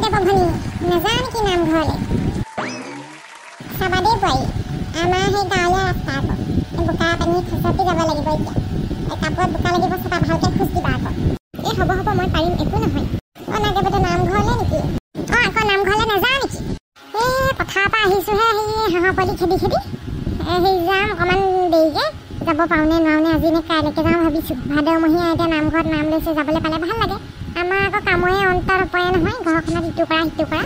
দেৱভনী নাজানো কি নাম ঘৰলে চাবাদে পাই আমাৰ সেই গাঁৱলীয়া ৰাস্তা আকৌ বোকা পানী খচতি যাব লাগিব এতিয়া কাপোৰত বোকা লাগিব চাবা ভালকৈ খোজ দিবা আকৌ এই হ'ব মই পাৰিম একো নহয় নাগেবতে নামঘৰলে নেকি আকৌ নামঘৰলে নাযাওঁ নেকি এই পথাৰৰ পৰা আহিছোঁহে সেই হাঁহৰ পোৱালি খেদি সেই যাম অকণমান দেৰিকৈ যাব পাৰোঁনে নোৱাৰোঁনে আজি নে কাইলৈকে যাওঁ ভাবিছোঁ ভাদমহীয়া এতিয়া নামঘৰত নাম লৈছে যাবলৈ পালে ভাল লাগে আমাৰ আকৌ কামৰে অন্ত নপৰে নহয় ঘৰখনত ইটো কৰা সিটো কৰা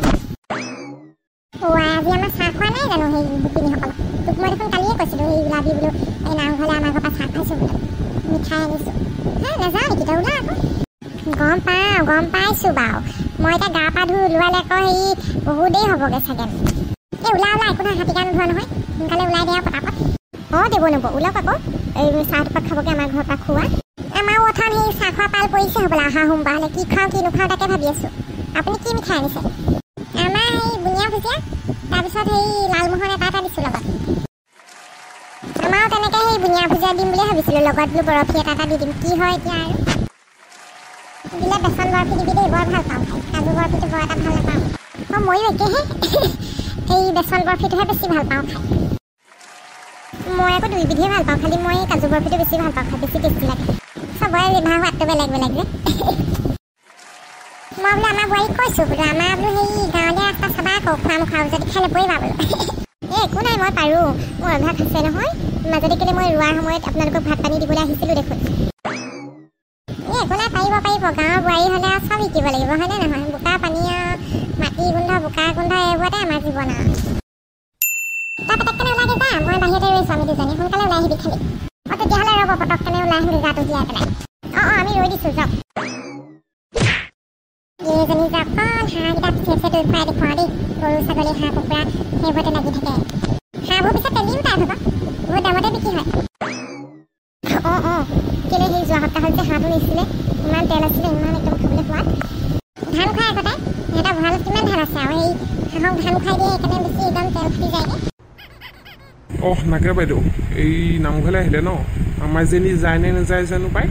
আজি আমাৰ চাহ খোৱা নাই জানো সেই গোপিনীসকলক তোক মই দেখোন কালিয়ে কৈছিলোঁ সেই ওলাবি বোলো এই নামঘৰলৈ আমাৰ ঘৰৰ পৰা চাহ খাইছোঁ বোলো মিঠাই আনিছোঁ নাযাওঁ নেকি তই ওলা আকৌ গম পাইছোঁ বাৰু মই এতিয়া গা পা ধুই ওলোৱালে আকৌ হেৰি বহুত দেৰি হ'বগৈ চাগে এই ওলা একো নহয় হাতীকা নোধোৱা নহয় সোনকালে ওলাই দিয়া পটাপট দেব ওলাওক আকৌ এই চাহ দুপাক খাবগৈ আমাৰ ঘৰৰ পৰা খোৱা আমাৰো অথন সেই চাহ খোৱা পাল পৰিছে হ'বলা অহা সোমবাৰলৈ কি খাওঁ কি নোখাওঁ তাকে ভাবি আছোঁ আপুনি কি মিঠাই আনিছে আমাৰ সেই বুনিয়া ভুজিয়া তাৰপিছত সেই লালমোহন এটা দিছোঁ লগত আমাৰো তেনেকৈ সেই বুনিয়া ভুজিয়া দিম বুলি ভাবিছিলোঁ লগত বোলো বৰফি এটা দি দিম কি হয় এতিয়া আৰু দিলে বেচন বৰফি দিবি দেই বৰ ভাল পাওঁ খাই কাজু বৰফিটো বৰ এটা ভাল নাপাওঁ ময়ো একেহে এই বেচন বৰফিটোহে বেছি ভাল পাওঁ খাই মই আকৌ দুইবিধে ভাল পাওঁ খালি মই কাজু বৰফিটো বেছি ভাল পাওঁ খাই বেছি টেষ্টি লাগে চবৰে জিভা সোৱাদটো বেলেগ বেলেগ যে মই বোলো আমাৰ বোৱাৰীক কৈছোঁ বোলো আমাৰ বোলো সেই গাঁৱলীয়া ৰাস্তা চাবা আকৌ খোৱা যদি খাই নপৰিবা বোলো একো নাই মই পাৰোঁ মোৰ অভ্যাস আছে নহয় মাজতে কেলৈ মই ৰোৱাৰ সময়ত আপোনালোকক ভাত পানী দিবলৈ আহিছিলোঁ দেখোন একো নাই পাৰিব গাঁৱৰ বোৱাৰী হ'লে আৰু চব শিকিব লাগিব হয়নে নহয় বোকা পানী মাটি গোন্ধ বোকা গোন্ধ এইবোৰতে আমাৰ জীৱন আৰু তই পটককেনে ওলাই যা মই বাহিৰতে ৰৈছোঁ আমি দুজনী সোনকালে ওলাই আহিবি খালি তেতিয়াহ'লে ৰ'ব পটককেনে ওলাই আহিবি গাটো জীয়াই পেলাই আমি ৰৈ দিছোঁ যাওক এইজনী যে অকণ হাঁহকেইটা পিছে দৈ খুৱাই দেখুৱাওঁ দেই গৰু ছাগলী হাঁহ কুকুৰা সেইবোৰতে লাগি থাকে হাঁহবোৰ পিছত তেলিও তাই ভাবা বহুত দামতে বিক্ৰী হয় কেলৈ সেই যোৱা সপ্তাহত যে হাঁহটো নিছিলে ইমান তেল আছিলে ইমান একদম খাবলৈ সোৱাদ ধান খুৱাই আগতে সিহঁতৰ ভঁৰালত কিমান ধান আছে আৰু সেই হাঁহক ধান খুৱাই দিয়ে সেইকাৰণে বেছি একদম তেল ফাটি যায়গৈ নাকে বাইদেউ এই নামঘৰলৈ আহিলে ন আমাৰ যেনি যায় নে নাযায় জানো পাই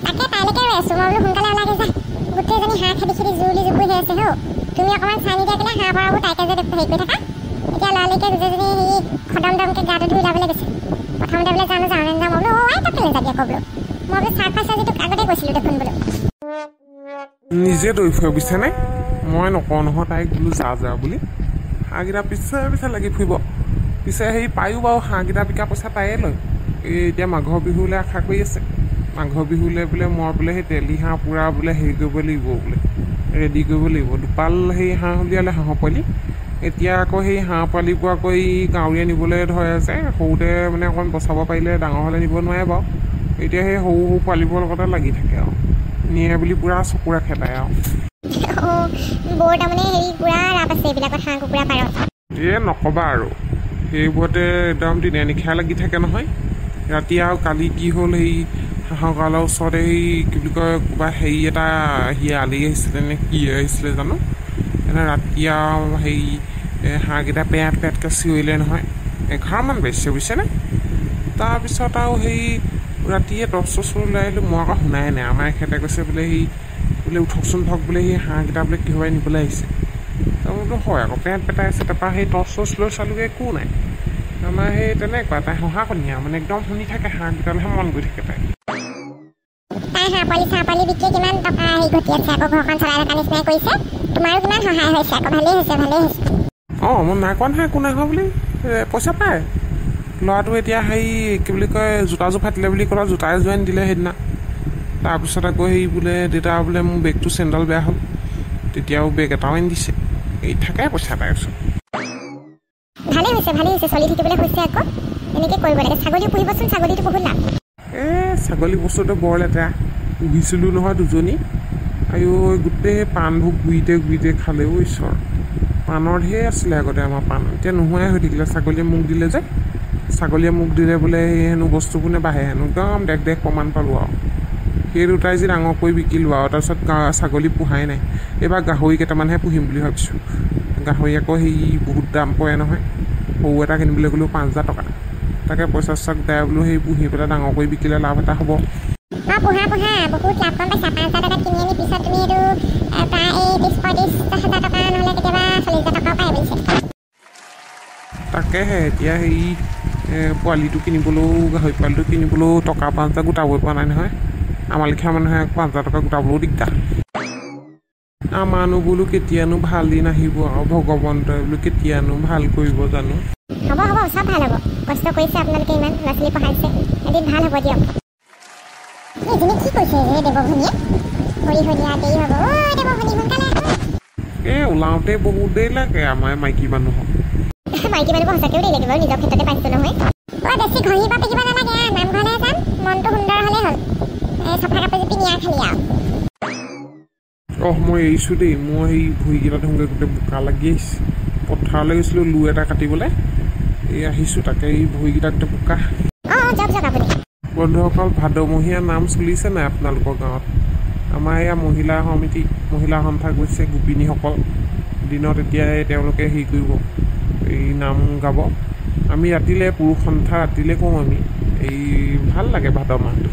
তাকে তাইলৈকে ৰৈ আছোঁ মই বোলো সোনকালে ওলাই যা গোটেইজনী হাঁহ খেদি জুৰুলি জুপুৰি হৈ আছে তুমি অকণমান চাই নিদিয়া কেলে হাঁহ পৰাবোৰ তাইকে যে হেৰি কৰি থাকা এতিয়া লৰালৰিকে গোটেইজনী হেৰি খদমকে গাটো ধুই যাবলৈ গৈছে প্ৰথমতে বোলে যাওঁ নাযাওঁ বোলো তাক কেলৈ যাবি আকৌ বোলো মই বোলো চাহ খাইছোঁ আজি তোক আগতে কৈছিলোঁ দেখোন বোলো নিজে দৈ ফুৰিব বিচাৰে নাই মই নকওঁ নহয় তাইক বোলো যা বুলি হাঁহকেইটা পিছে লাগি ফুৰিব পিছে সেই পায়ো বাৰু হাঁহকেইটা বিকা পইচা তাইয়ে লয় এই এতিয়া মাঘৰ বিহুলৈ আশা কৰি আছে মাঘৰ বিহুলৈ বোলে মই বোলে সেই তেলি হাঁহ পূৰা বোলে হেৰি কৰিব লাগিব বোলে ৰেডি কৰিব লাগিব দুপাল সেই হাঁহ উলিয়ালে হাঁহৰ পোৱালি এতিয়া আকৌ সেই হাঁহ পোৱালিবোৰ আকৌ এই গাঁৱলীয়া নিবলৈ ধৰে যে সৰুতে মানে অকণমান বচাব পাৰিলে ডাঙৰ হ'লে নিব নোৱাৰে বাৰু এতিয়া সেই সৰু পোৱালিবোৰৰ লগতে লাগি থাকে আৰু নিয়ে বুলি পূৰা চকু ৰাখে তাই আৰু বৰ তাৰমানে হেৰি পূৰা ৰাপ আছে এইবিলাকত হাঁহ কুকুৰা পাৰত নক'বা আৰু সেইবোৰতে একদম দিনে নিশা লাগি থাকে নহয় ৰাতি আৰু কালি কি হ'ল সেই হাঁহৰ গঁৰালৰ ওচৰতে সেই কি বুলি কয় ক'ৰবা হেৰি এটা আলি আহিছিলে নে কি আহিছিলে জানো ৰাতি আৰু হেৰি হাঁহকেইটা পেটকৈ চিঞৰিলে নহয় 11মান বাজিছে বুজিছেনে তাৰপিছত আৰু সেই ৰাতিয়ে টৰ্চ ওলাই আহিলোঁ মই আকৌ শুনাই নাই আমাৰ এখেতে কৈছে বোলে সেই বোলে উঠকচোন বোলে সেই হাঁহকেইটা বোলে কিহবাই নিবলৈ আহিছে তাৰ বোলো হয় আকৌ পেটাই আছে তাৰপৰা সেই টৰ্চ লৈ চালোগৈ একো নাই আমাৰ সেই তেনেকুৱা তাই শহাকনীয়া মানে একদম শুনি থাকে হাঁহকেইটালৈহে মন গৈ থাকে তাই হাঁহ পোৱালি বিকি কিমান টকা হেৰি ঘটি আছে আকৌ ঘৰখন চলাই থকা নিচিনাই কৰিছে তোমাৰো কিমান সহায় হৈছে আকৌ ভালেই হৈছে মই নাই কোৱা নহয় একো নাই হোৱা বুলি পইচা পায় ল'ৰাটো এতিয়া হেৰি কি বুলি কয় জোতাযোৰ ফাটিলে বুলি ক'লে জোতা এযোৰ আনি দিলে সেইদিনা তাৰপিছত আকৌ হেৰি বোলে দেউতা বোলে মোৰ বেগটো চেণ্ডেল বেয়া হ'ল তেতিয়াও বেগ এটাও আনি দিছে এই থাকে পইচা তাইৰ ওচৰত ভালেই হৈছে চলি থাকিবলৈ হৈছে আকৌ এনেকৈ কৰিব লাগে ছাগলী পুহিবচোন ছাগলীটো বহুত লাভ ছাগলী বস্তুটো বৰ লেতেৰা পুহিছিলোঁ নহয় দুজনী আৰু গোটেই পাণবোৰ গুৰিতে খালেও ঈশ্বৰ পাণৰ ঢেৰ আছিলে আগতে আমাৰ পাণ এতিয়া নোহোৱাই হৈ থাকিলে ছাগলীয়ে মোক দিলে যে ছাগলীয়ে মোক দিলে বোলে হেনো বস্তুবোৰ নেবাঢ়ে হেনো একদম দেখ প্ৰমাণ পালোঁ আৰু সেই দুটাই যি ডাঙৰ কৰি বিকিলোঁ আৰু তাৰপিছত ছাগলী পোহাই নাই এইবাৰ গাহৰি কেইটামানহে পুহিম বুলি ভাবিছোঁ গাহৰি আকৌ সেই বহুত দাম পৰে নহয় সৰু এটা কিনিবলৈ গ'লেও 5,000 টকা তাকে পইচা গোটাই বোলো সেই পুহি পেলাই ডাঙৰ কৰি বিকিলে লাভ এটা হ'ব পোহা বহুত লাভ গম পাইছা 5,000 টকাত কিনি আনি পিছত তুমি এইটো প্ৰায় 30-40,000 টকা তাকেহে এতিয়া সেই পোৱালিটো কিনিবলৈও গাহৰি পোৱালিটো কিনিবলৈও টকা 5,000 গোটাবই পৰা নাই নহয় আমাৰ লেখীয়া মানুহে 5,000 টকা গোটাবলৈও দিগদাৰ আমাৰনো বোলো কেতিয়ানো ভাল দিন আহিব আৰু ভগৱন্তই বোলো কেতিয়ানো ভাল কৰিব জানো হ'ব হ'ব চব ভাল হ'ব কষ্ট কৰিছে আপোনালোকে ইমান ল'ৰা ছোৱালী পঢ়াইছে এদিন ভাল হ'ব দিয়ক এইজনী কি কৈছে ৰে দেৱভনীয়ে হৰি হৰিয়া দেৰি হ'ব দেৱভনী সোনকালে ওলাওঁতে বহুত দেৰি লাগে আমাৰ মাইকী মানুহক মাইকী মানুহবোৰ সঁচাকৈও দেৰি লাগিব নিজৰ ক্ষেত্ৰতে পাইছোঁ নহয় বেছি ঘঁহি বা পেকিব নালাগে নামঘৰলৈ যাম মনটো সুন্দৰ হ'লেই হ'ল চফা কাপোৰ জুপি নিয়া খালি আৰু মই এৰিছোঁ দেই মই সেই ভৰিকেইটা ধুওঁগৈ গোটেই বোকা লাগি আহিছে পথাৰলৈ গৈছিলোঁ লু এটা কাটিবলৈ এই আহিছোঁ তাকে এই ভৰিকেইটা গোটেই বোকা যাওক আপুনি বন্ধুসকল ভাদমহীয়া নাম চলিছে নাই আপোনালোকৰ গাঁৱত আমাৰ এয়া মহিলা সমিতি মহিলা সন্থা গৈছে গোপিনীসকল দিনত এতিয়া তেওঁলোকে হেৰি কৰিব এই নাম গাব আমি ৰাতিলৈ পুৰুষ সন্থা ৰাতিলৈ কওঁ আমি এই ভাল লাগে ভাদ মাহটো